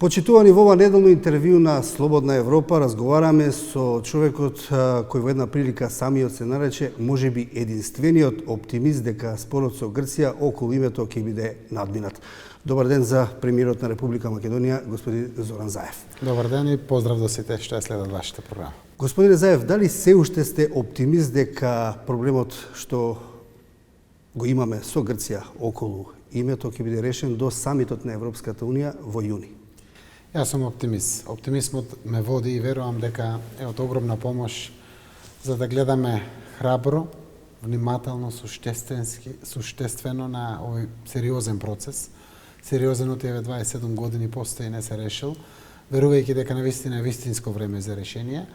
Почитувани, во ова неделно интервју на Слободна Европа разговараме со човекот кој во една прилика самиот се нарече можеби единствениот оптимист дека спорот со Грција околу името ќе биде надминат. Добар ден за премиерот на Република Македонија, господин Зоран Заев. Добар ден и поздрав до сите што ја следат вашата програма. Господине Заев, дали се уште сте оптимист дека проблемот што го имаме со Грција околу името ќе биде решен до самитот на Европската Унија во јуни? Јас сум оптимист. Оптимизмот ме води и верувам дека е од огромна помош за да гледаме храбро, внимателно, суштествено на овој сериозен процес. Сериозен од еве 27 години постои не се решил, верувајќи дека навистина е вистинско време за решение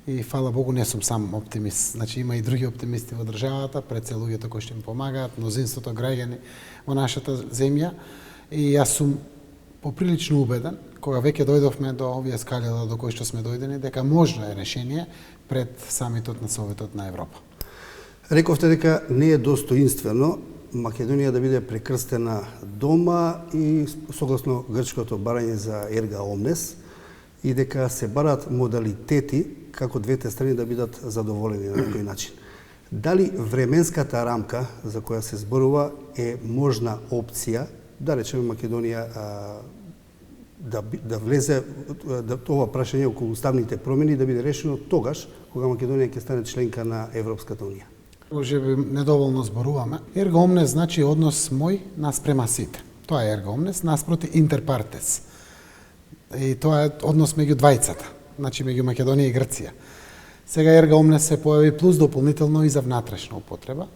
и фала Богу не сум сам оптимист. Значи има и други оптимисти во државата, пред се луѓето кои што им помагаат, мнозинството граѓани во нашата земја и јас сум поприлично убеден кога веќе дојдовме до овие скалела до кои што сме дојдени дека можно е решение пред самитот на Советот на Европа. Рековте дека не е достоинствено Македонија да биде прекрстена дома и согласно грчкото барање за ерга омнес и дека се барат модалитети како двете страни да бидат задоволени на некој начин. Дали временската рамка за која се зборува е можна опција, да речеме Македонија да влезе ова прашање околу уставните промени да биде решено тогаш кога Македонија ќе стане членка на Европската Унија? Може би недоволно зборуваме. Ерга омнес значи однос мој наспрема сите. Тоа е ерга омнес наспроти интерпартес. И тоа е однос меѓу двајцата, значи меѓу Македонија и Грција. Сега ерга омнес се појави плюс дополнително и за внатрешна употреба,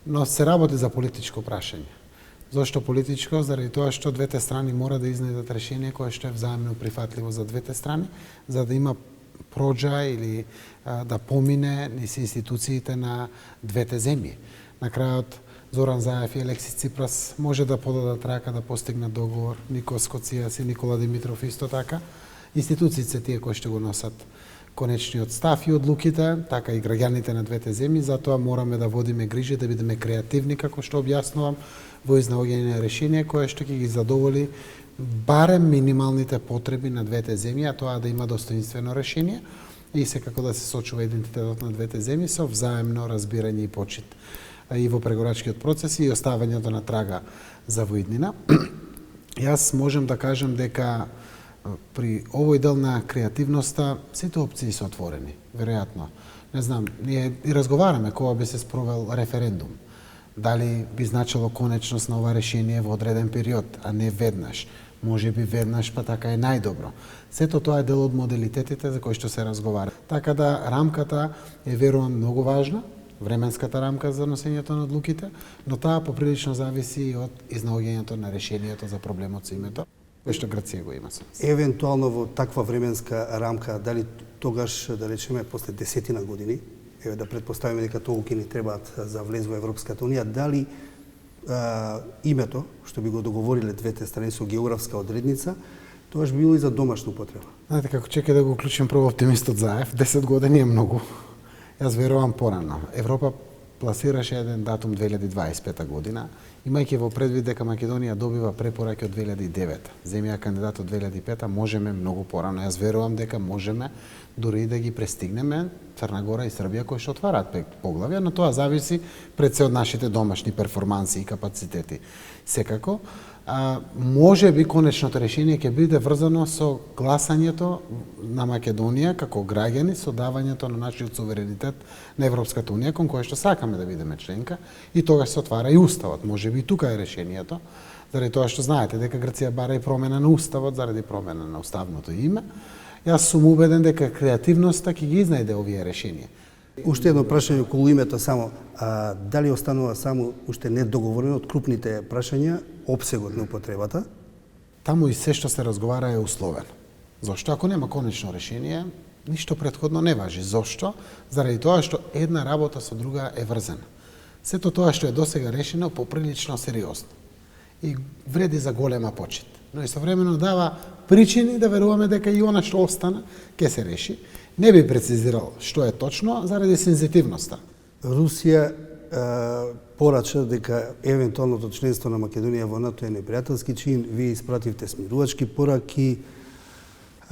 но се работи за политичко прашање. Зошто политичко? Заради тоа што двете страни мора да изнајдат решение кое што е взаимно прифатливо за двете страни, за да има проđа или да помине низ институциите на двете земји. На крајот Зоран Заев и Алексис Ципрас може да подадат рака да постигнат договор, Никос Коцијас и Никола Димитров исто така. Институциите тие кои што го носат конечниот став и одлуките, така и граѓаните на двете земји, затоа мораме да водиме грижи, да бидеме креативни, како што објаснувам, во изнаоѓање на решение кое што ќе ги задоволи барем минималните потреби на двете земји, а тоа да има достоинствено решение и секако да се сочува идентитетот на двете земји со взаемно разбирање и почит и во прегорачкиот процес и оставањето на трага за воиднина. Јас можам да кажам дека при овој дел на креативноста сите опции се отворени, веројатно. Не знам, ние и разговараме кога би се спровел референдум. Дали би значило конечност на ова решение во одреден период, а не веднаш. Може би веднаш, па така е најдобро. Сето тоа е дел од моделитетите за кои што се разговара. Така да рамката е верувам многу важна, временската рамка за носењето на одлуките, но таа поприлично зависи и од изнаоѓањето на решението за проблемот со името, кој што Грција го има. Евентуално во таква временска рамка, дали тогаш, да речеме, после 10 години, еве да предпоставиме дека толку ни требаат за влез во Европската Унија, дали името што би го договориле двете страни со географска одредница, тоа би било и за домашна употреба. Знаете како чека да го уклучим прво оптимистот Заев, 10 години е многу. Јас верувам порано. Европа пласираше еден датум 2025 година, имајќи во предвид дека Македонија добива препораки од 2009. Земја кандидат од 2005, можеме многу порано. Јас верувам дека можеме дури и да ги престигнеме Црна Гора и Србија кои што отвараат поглавја, но тоа зависи пред се од нашите домашни перформанси и капацитети. Секако, може би конечното решение ќе биде врзано со гласањето на Македонија како граѓани со давањето на нашиот суверенитет на Европската Унија кон која што сакаме да бидеме членка и тогаш се отвара и уставот. Може би и тука е решението, заради тоа што знаете дека Грција бара и промена на уставот заради промена на уставното име. Јас сум убеден дека креативноста ќе ги изнајде овие решенија. Уште едно прашање околу името само. Дали останува само уште недоговорено од крупните прашања опсегот на употребата? Таму и се што се разговара е условено. Зошто? Ако нема конечно решение, ништо претходно не важи. Зошто? Заради тоа што една работа со друга е врзана. Сето тоа што е досега решено поприлично сериозно и вреди за голема почит. Но истовремено дава причини да веруваме дека и она што остана ќе се реши. Не би прецизирал што е точно заради сензитивноста. Русија порача дека евентуалното членство на Македонија во НАТО е непријателски чин, вие испративте смирувачки пораки,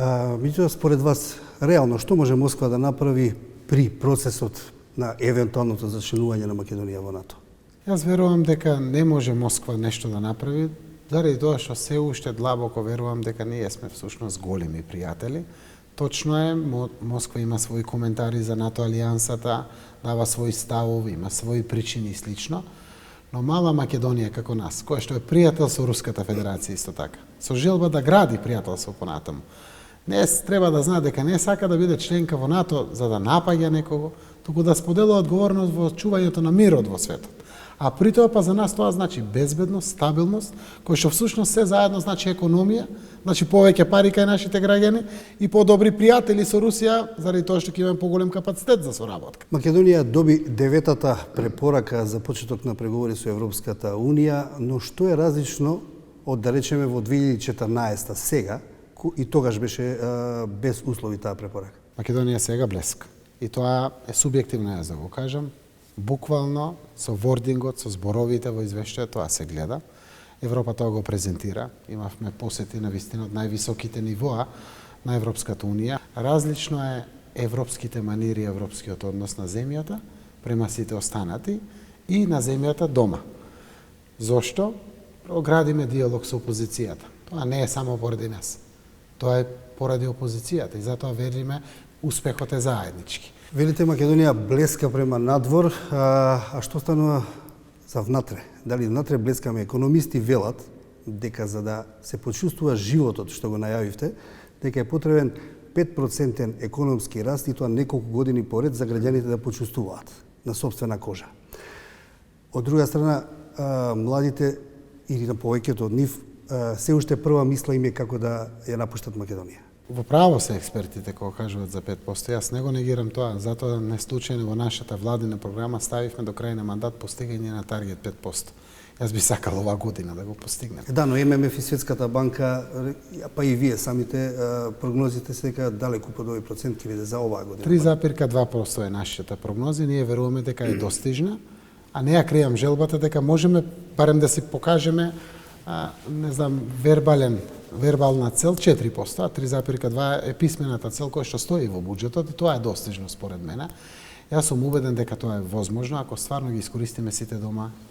Меѓутоа, според вас, реално, што може Москва да направи при процесот на евентуалното зачленување на Македонија во НАТО? Јас верувам дека не може Москва нешто да направи, заради тоа што се уште длабоко верувам дека ние сме всушност големи пријатели. Точно е, Москва има своји коментари за НАТО алијансата, дава своји ставови, има своји причини и слично, но мала Македонија како нас, која што е пријател со Руската Федерација исто така, со желба да гради пријателство понатаму, не треба да знае дека не сака да биде членка во НАТО за да напаѓа некого, туку да споделува одговорност во чувањето на мирот во светот. А при тоа па за нас тоа значи безбедност, стабилност, кој што всушност се заедно значи економија, значи повеќе пари кај нашите граѓани и подобри пријатели со Русија, заради тоа што ќе имаме поголем капацитет за соработка. Македонија доби 9-та препорака за почеток на преговори со Европската Унија, но што е различно од, да речеме, во 2014 сега, и тогаш беше без услови таа препорака? Македонија сега блеска. И тоа е субјективно, јас да го кажам. Буквално, со вордингот, со зборовите во извештајот, тоа се гледа. Европа тоа го презентира. Имавме посети на вистина од највисоките нивоа на Европската Унија. Различно е европските манири, европскиот однос на земјата према сите останати и на земјата дома. Зошто? Градиме диалог со опозицијата. Тоа не е само поради нас. Тоа е поради опозицијата и затоа вериме успехот е заеднички. Велите Македонија блеска према надвор, а што станува за внатре? Дали внатре блескаме? Економисти велат дека за да се почувствува животот, што го најавивте, дека е потребен 5% економски раст и тоа неколку години поред за граѓаните да почувствуваат на собствена кожа. Од друга страна, младите или на повеќето од нив се уште прва мисла им е како да ја напуштат Македонија. Во право се експертите кога кажуваат за 5%. Јас не го негирам тоа, затоа не случајно во нашата владина програма ставивме до крај на мандат постигање на таргет 5%. Јас би сакал оваа година да го постигнем. Да, но ММФ и Светската банка, па и вие самите, прогнозите се дека далеку под овој процент ќе биде за оваа година. 3,2% е нашата прогноза, ние веруваме дека е достижна, а не ја кријам желбата дека можеме барем да си покажеме не знам, вербална цел 4%, а 3,2% е писмената цел која што стои во буџетот и тоа е достижно според мене. Јас сум убеден дека тоа е возможно ако стварно ги искористиме сите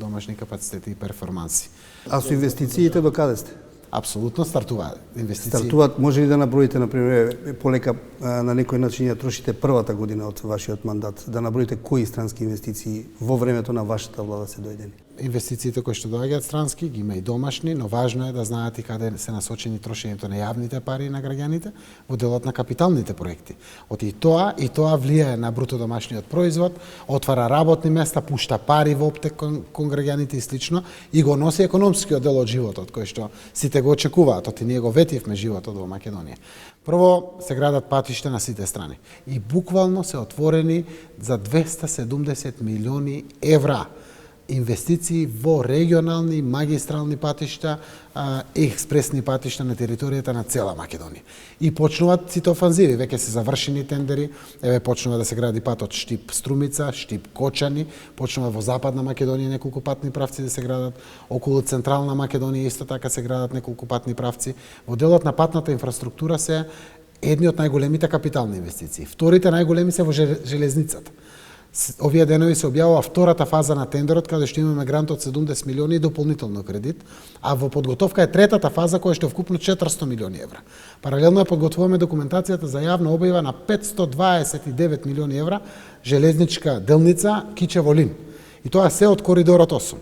домашни капацитети и перформанси. А со инвестициите до каде сте? Апсолутно стартуваат инвестиции. Стартуваат, може ли да наброите, например, полека на некој начин ја трошите првата година од вашиот мандат, да наброите кои странски инвестиции во времето на вашата влада се дојдени? Инвестициите кои што доаѓаат странски, ги има и домашни, но важно е да знаат и каде се насочени трошењето на јавните пари на граѓаните во делот на капиталните проекти. И тоа влијае на бруто домашниот производ, отвара работни места, пушта пари во оптек кон граѓаните и слично и го носи економскиот дел од животот кој што сите го очекуваат, и ние го ветивме животот во Македонија. Прво се градат патишта на сите страни и буквално се отворени за 270 милиони евра инвестиции во регионални, магистрални патишта и експресни патишта на територијата на цела Македонија. И почнуваат сите офанзиви, веќе се завршени тендери, почнува да се гради патот Штип-Струмица, Штип-Кочани, почнува во Западна Македонија неколку патни правци да се градат, околу Централна Македонија исто така се градат неколку патни правци. Во делот на патната инфраструктура се едни од најголемите капитални инвестиции. Вторите најголеми се во железницата. Овие денови се објавува втората фаза на тендерот, каде што имаме грант од 70 милиони и дополнително кредит, а во подготовка е третата фаза која што е вкупно 400 милиони евра. Паралелно ја подготвуваме документацијата за јавна објава на 529 милиони евра железничка делница Кичево-Лин. И тоа се од коридорот 8.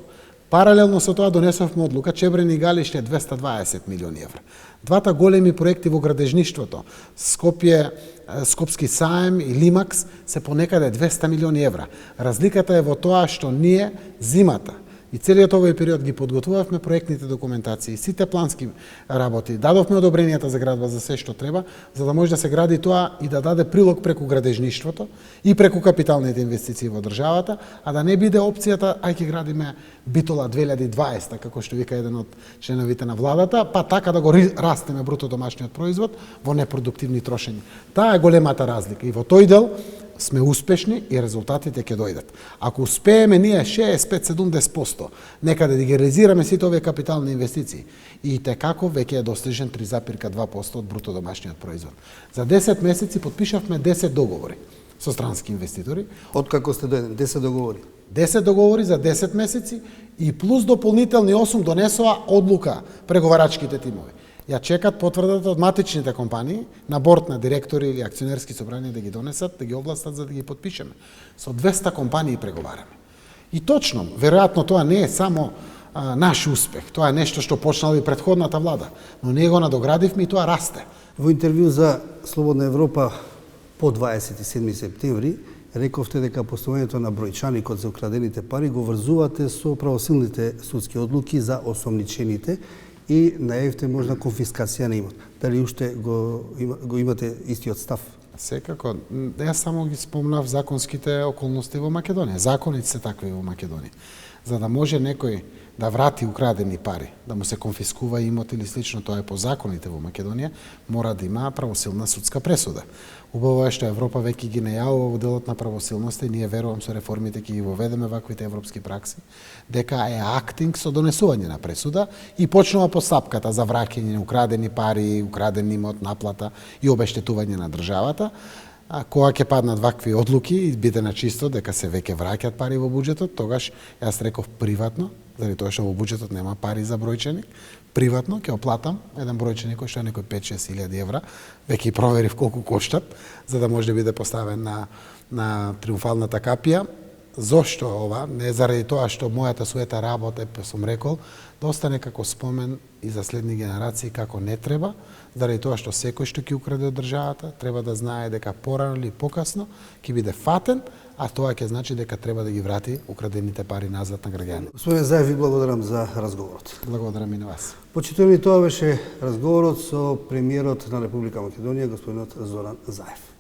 Паралелно со тоа донесовме одлука Чебрени и Галиште 220 милиони евра. Двата големи проекти во градежништвото, Скопски саем и Лимакс, се понекаде 200 милиони евра. Разликата е во тоа што ние зимата и целиот овој период ги подготвувавме проектните документации, сите плански работи, дадовме одобренијата за градба за се што треба, за да може да се гради тоа и да даде прилог преку градежништвото и преку капиталните инвестиции во државата, а да не биде опцијата ај ќе градиме Битола 2020, како што вика еден од членовите на владата, па така да го растеме бруто домашниот производ во непродуктивни трошења. Таа е големата разлика и во тој дел сме успешни и резултатите ќе дојдат. Ако успееме ние 65-70% некаде да ги реализираме сите овие капитални инвестиции, и како веќе е достижен 3,2% од бруто домашниот производ. За 10 месеци подпишавме 10 договори со странски инвеститори. Откако сте дојден, 10 договори? 10 договори за 10 месеци и плюс дополнителни 8 донесоа одлука преговарачките тимови. Ја чекат потврдата од матичните компании на борд на директори или акционерски собрани да ги донесат, да ги областат за да ги подпишеме. Со 200 компании преговараме. И точно, веројатно тоа не е само наш успех, тоа е нешто што почнала и претходната влада, но ние го надоградивме и тоа расте. Во интервју за Слободна Европа по 27 септември рековте дека постојањето на бројчаникот за украдените пари го врзувате со правосилните судски одлуки за осомничените и најавивте можна конфискација на имот. Дали уште го имате истиот став? Секако, јас само ги спомнав законските околности во Македонија. Законите се такви во Македонија. За да може некој да врати украдени пари, да му се конфискува имот или слично, тоа е по законите во Македонија, мора да има правосилна судска пресуда. Убаво е што Европа веќе ги најавува во делот на правосилноста и ние верувам со реформите ќе ги воведеме ваквите европски пракси, дека е актинг со донесување на пресуда и почнува постапката за враќање на украдени пари, украден имот, наплата и обештетување на државата. А кога ќе паднат вакви одлуки и биде на чисто дека се веќе враќаат пари во буџетот, тогаш јас реков приватно, заради тоа што во буџетот нема пари за бројченик, приватно ќе оплатам еден бројченик кој што е некој 5-6 илјади евра, веќе и проверив колку коштат, за да може да биде поставен на триумфалната капија. Зошто ова? Не заради тоа што мојата суета работа, сум рекол, да остане како спомен и за следни генерации како не треба, заради тоа што секој што ќе украде од државата треба да знае дека порано или покасно ќе биде фатен, а тоа ќе значи дека треба да ги врати украдените пари назад на граѓаните. Господин Заев, ви благодарам за разговорот. Благодарам и на вас. Почитувани, тоа беше разговорот со премиерот на Република Македонија, господинот Зоран Заев.